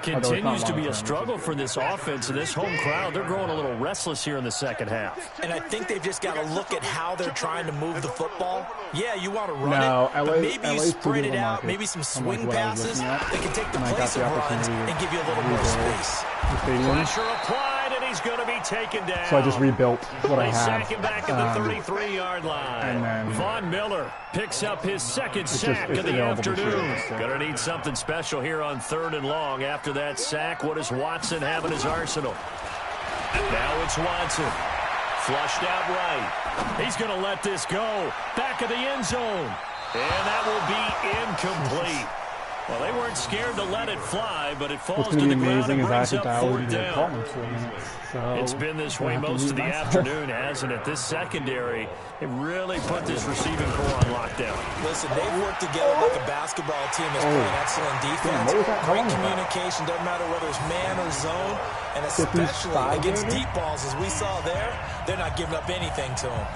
Continues to be a struggle for this offense and this home crowd. They're growing a little restless here in the second half. And I think they've just got to look at how they're trying to move the football. Yeah, you want to run it, but maybe you spread it out, maybe some swing passes that can take the place of runs and give you a little more space. Pressure applied, and he's going to be taken down. So I just rebuilt what I had. Sack him back at the 33-yard line. And Von Miller picks up his 2nd sack of the afternoon. Going to need something special here on 3rd and long. After that sack, what does Watson have in his arsenal? Now it's Watson. Flushed out right. He's going to let this go. Back of the end zone. And that will be incomplete. Well, they weren't scared to let it fly, but it falls to the ground and brings up 4th down. It's been this way most of the afternoon, hasn't it? This secondary, it really put this receiving core on lockdown. Listen, they've worked together like a basketball team that's playing excellent defense. Great communication, doesn't matter whether it's man or zone, and especially against deep balls, as we saw there, they're not giving up anything to them.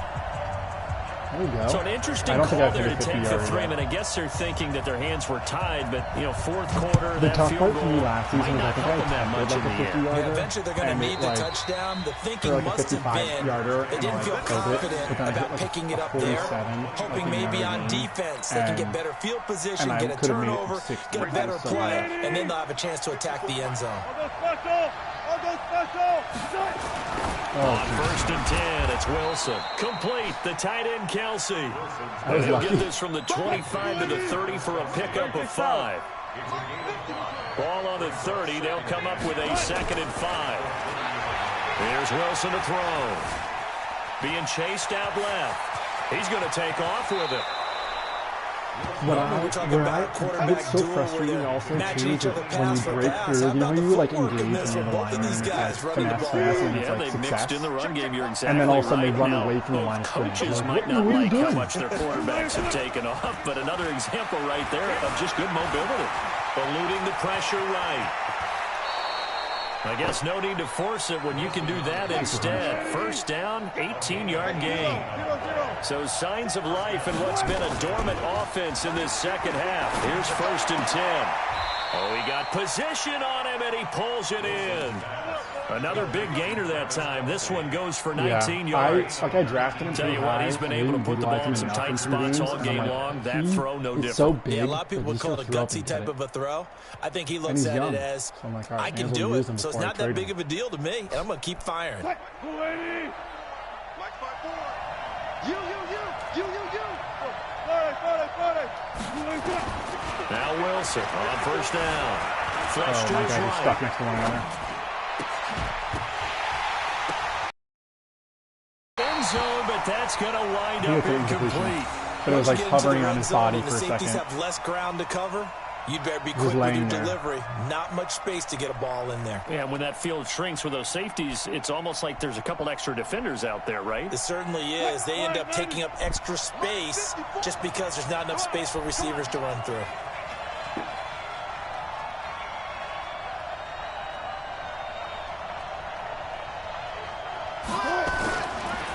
There we go. So an interesting call there to take the 3. I guess they're thinking that their hands were tied, but, 4th quarter, that field goal might not help them that much in the end. Yeah, eventually they're going to need the touchdown. The thinking must have been they didn't feel confident about picking it up there, hoping maybe on defense they can get better field position, get a turnover, get a better play, and then they'll have a chance to attack the end zone. On 1st and 10, it's Wilson. Complete, the tight end, Kelsey. He'll get this from the 25 to the 30 for a pickup of 5. Ball on the 30. They'll come up with a 2nd and 5. Here's Wilson to throw. Being chased out left. He's going to take off with it. We're so frustrating also too is when you break through, when you like engage in the line and it's like finesse and it's like success, in the run game, you're exactly and then all of a sudden they run away from the line of scrimmage. Coaches might not like how much their quarterbacks have taken off, but another example right there of just good mobility. Eluding the pressure right. I guess no need to force it when you can do that instead. 1st down, 18-yard gain. So signs of life in what's been a dormant offense in this second half. Here's 1st and 10. Oh, he got position on him, and he pulls it in. Another big gainer that time. This one goes for 19 yards. I drafted him. Tell you what, he's been able to put the ball in some tight spots all game long. That throw, no different. So big, a lot of people would call it a gutsy type of a throw. I think he looks at it as, I can do it, so it's not that big of a deal to me, and I'm going to keep firing. Now Wilson on 1st down. Flush to his right. Stuck next to one another. End zone, but that's going to wind up incomplete. But it was like hovering on his body for a second. Safeties have less ground to cover. You'd better be quick with your delivery. Not much space to get a ball in there. Yeah, when that field shrinks with those safeties, it's almost like there's a couple extra defenders out there, right? It certainly is. They end up taking up extra space just because there's not enough space for receivers to run through.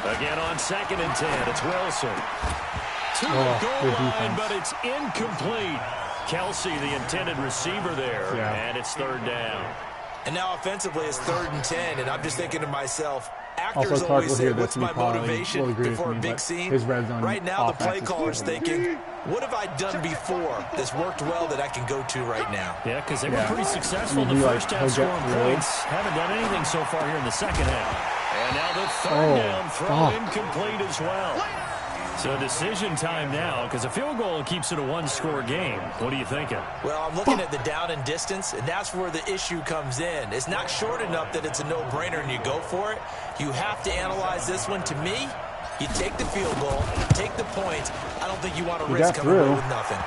Again on 2nd and 10, it's Wilson. To the goal line, but it's incomplete. Kelsey, the intended receiver there, and it's 3rd down. And now offensively, it's 3rd and 10, and I'm just thinking to myself, actors always say, what's my motivation before a big scene? Right now, the play caller's thinking, what have I done before that's worked well that I can go to right now? Yeah, because they were pretty successful in the first half scoring points. Haven't done anything so far here in the second half. And now the 3rd down throw incomplete as well. So decision time now, because a field goal keeps it a one-score game. What are you thinking? Well, I'm looking at the down and distance, and that's where the issue comes in. It's not short enough that it's a no-brainer and you go for it. You have to analyze this one. To me, you take the field goal, take the points. I don't think you want to risk coming away with nothing.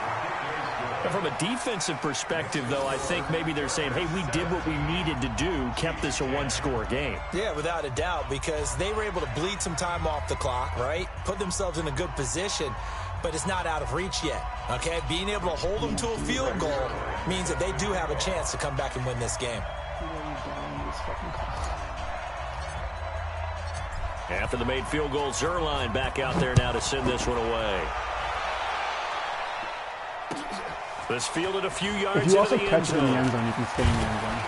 And from a defensive perspective, though, I think maybe they're saying, hey, we did what we needed to do, kept this a one-score game. Yeah, without a doubt, because they were able to bleed some time off the clock, right? Put themselves in a good position, but it's not out of reach yet, okay? Being able to hold them to a field goal means that they do have a chance to come back and win this game. After the made field goal, Zuerlein back out there now to send this one away. This fielded a few yards into the end zone. If you also catch it in the end zone, you can stay in the end zone.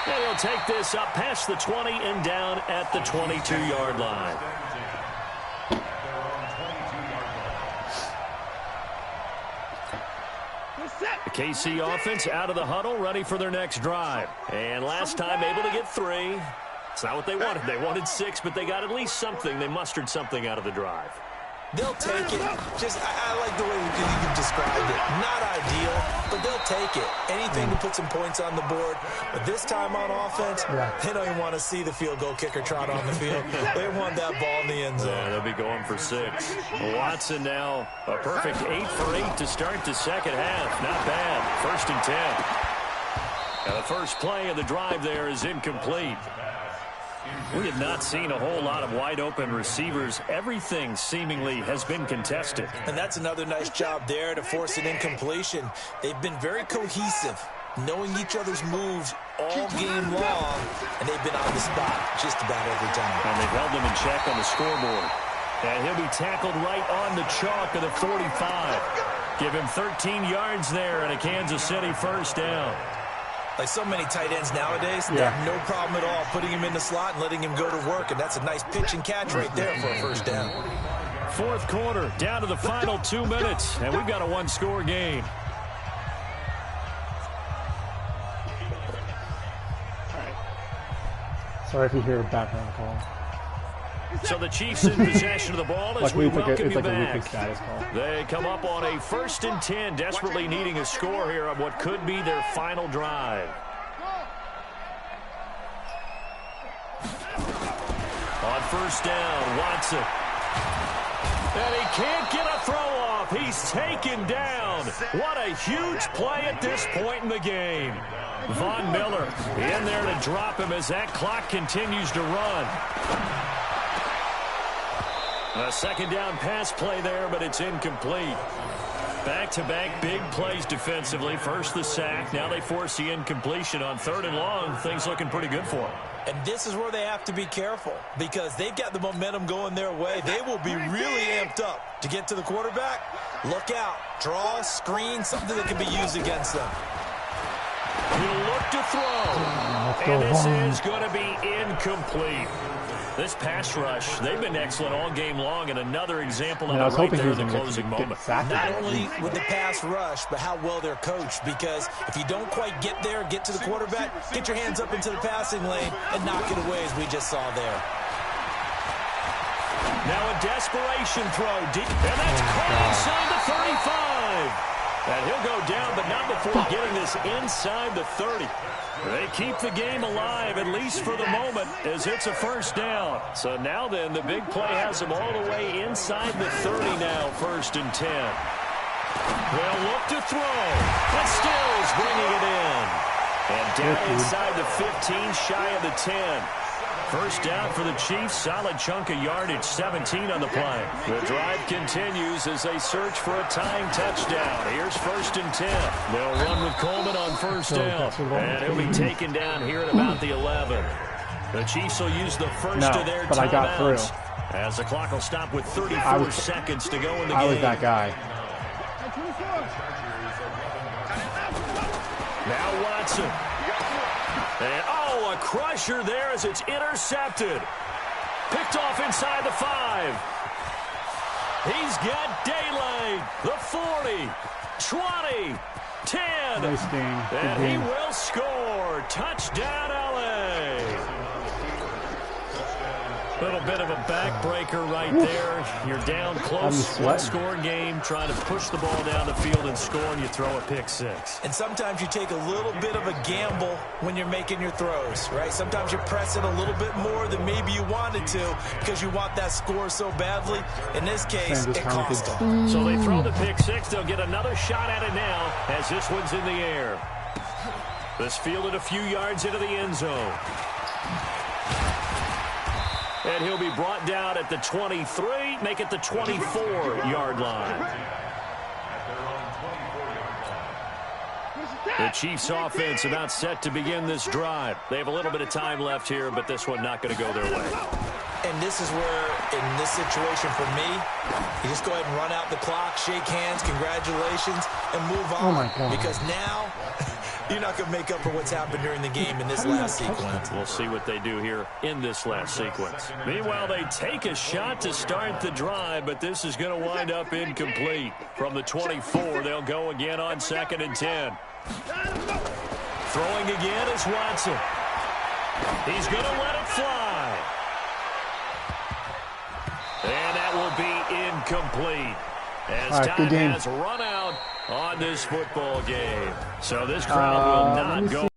And he'll take this up past the 20 and down at the 22-yard line. The KC offense out of the huddle, ready for their next drive. And last time able to get 3. It's not what they wanted. They wanted 6, but they got at least something. They mustered something out of the drive. They'll take it. I like the way you described it. Not ideal, but they'll take it. Anything to put some points on the board. But this time on offense, they don't even want to see the field goal kicker trot on the field. They want that ball in the end zone. Yeah, they'll be going for 6. Watson now a perfect 8 for 8 to start the second half. Not bad. 1st and 10. Now the first play of the drive there is incomplete. We have not seen a whole lot of wide-open receivers. Everything seemingly has been contested. And that's another nice job there to force an incompletion. They've been very cohesive, knowing each other's moves all game long, and they've been on the spot just about every time. And they've held them in check on the scoreboard. And he'll be tackled right on the chalk of the 45. Give him 13 yards there and a Kansas City first down. Like so many tight ends nowadays, they have no problem at all putting him in the slot and letting him go to work, and that's a nice pitch and catch right there for a first down. 4th quarter, down to the final 2 minutes, and we've got a one-score game. Sorry if you hear a background call. So the Chiefs in possession of the ball as we welcome you back. They come up on a 1st and 10, desperately needing a score here on what could be their final drive. On 1st down, Watson. And he can't get a throw off. He's taken down. What a huge play at this point in the game. Von Miller in there to drop him as that clock continues to run. A 2nd down pass play there, but it's incomplete. Back-to-back big plays defensively. First the sack. Now they force the incompletion on 3rd and long. Things looking pretty good for them. And this is where they have to be careful because they've got the momentum going their way. They will be really amped up to get to the quarterback. Look out. Draw, screen, something that can be used against them. He'll look to throw. And this is going to be incomplete. This pass rush, they've been excellent all game long, and another example of it right there in the closing moment. Not only with the pass rush, but how well they're coached, because if you don't quite get there, get to the quarterback, get your hands up into the passing lane and knock it away as we just saw there. Now a desperation throw deep, and that's caught inside the 35. And he'll go down, but not before getting this inside the 30. They keep the game alive, at least for the moment, as it's a 1st down. So now then, the big play has them all the way inside the 30 now, 1st and 10. They'll look to throw, but Stills bringing it in. And down inside the 15, shy of the 10. 1st down for the Chiefs, solid chunk of yardage, 17 on the play. The drive continues as they search for a tying touchdown. Here's 1st and 10. They'll run with Coleman on 1st down, and he'll be taken down here at about the 11. The Chiefs will use the first of their timeouts as the clock will stop with 34 seconds to go in the game. I was that guy. Now Watson. And, a crusher there as it's intercepted. Picked off inside the 5. He's got daylight. The 40, 20, 10. Nice game. And he will score. Touchdown, LA. Little bit of a backbreaker right there. You're down close, one-score game, trying to push the ball down the field and score, and you throw a pick six. And sometimes you take a little bit of a gamble when you're making your throws, right? Sometimes you press it a little bit more than maybe you wanted to because you want that score so badly. In this case, it cost them. So they throw the pick six. They'll get another shot at it now as this one's in the air. This fielded a few yards into the end zone. And he'll be brought down at the 23, make it the 24-yard line. The Chiefs offense about set to begin this drive. They have a little bit of time left here, but this one not going to go their way. And this is where, in this situation for me, you just go ahead and run out the clock, shake hands, congratulations, and move on. Oh, my God. Because now you're not going to make up for what's happened during the game in this last sequence. We'll see what they do here in this last sequence. Meanwhile, they take a shot to start the drive, but this is going to wind up incomplete. From the 24, they'll go again on 2nd and 10. Throwing again is Watson. He's going to let it fly. And that will be incomplete as time has run out on this football game. So this crowd will not go.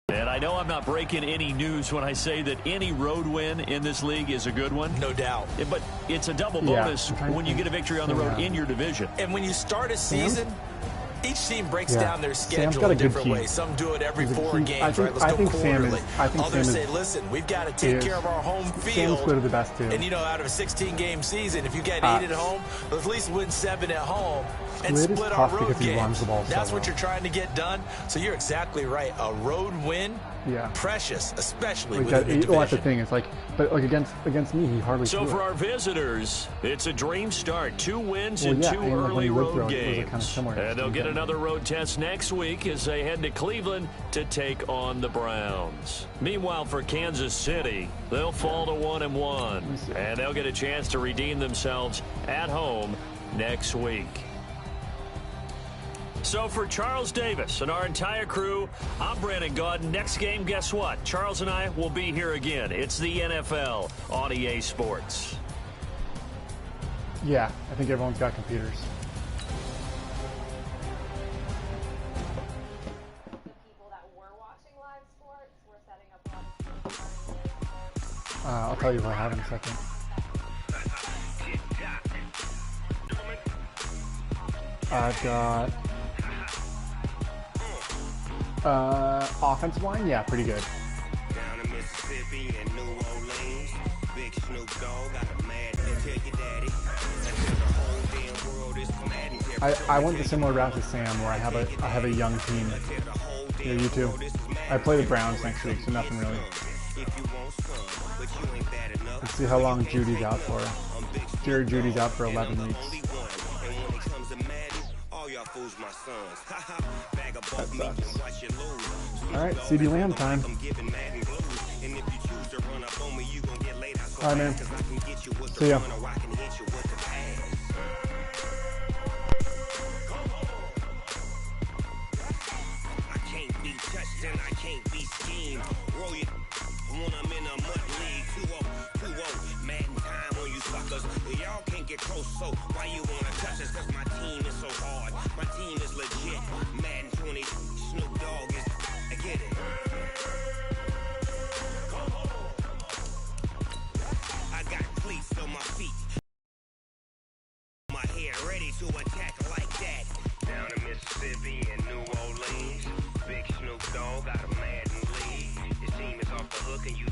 And I know I'm not breaking any news when I say that any road win in this league is a good one. No doubt. But it's a double bonus when you get a victory on the road in your division. And when you start a season, each team breaks down their schedule in different ways. Some do it every 4 games, right? Let's go quarterly. Others say, listen, we've got to take care of our home field. Sam's the best too. And, you know, out of a 16-game season, if you get 8 at home, let's at least win 7 at home and split our road games. That's what you're trying to get done. So you're exactly right. A road win, precious, especially with the division. That's the thing. It's like, but like against me, he hardly. So for our visitors, it's a dream start. 2 wins in 2 early road games. And they'll get another road test next week as they head to Cleveland to take on the Browns. Meanwhile, for Kansas City, they'll fall to 1-1, and they'll get a chance to redeem themselves at home next week. So for Charles Davis and our entire crew, I'm Brandon Gaudin. Next game, guess what? Charles and I will be here again. It's the NFL on EA Sports. Yeah, I think everyone's got computers. I'll tell you what I have in a second. I've got offensive line, yeah, pretty good. Down in Mississippi and New Orleans, Big Snoop Dogg got a mad tell your daddy. I went the similar route to Sam, where I have a young team. Yeah, you too. I play the Browns next week, so nothing really. Let's see how long Judy's out for. Jerry Judy's out for 11 weeks. That sucks. Alright, CeeDee Lamb time. Alright, man. See ya. Close, so why you wanna touch us? Cause my team is so hard. My team is legit. Madden 20, Snoop Dogg is. I get it. I got cleats on my feet. My hair ready to attack like that. Down in Mississippi and New Orleans, Big Snoop Dogg got a Madden league. His team is off the hook and you don't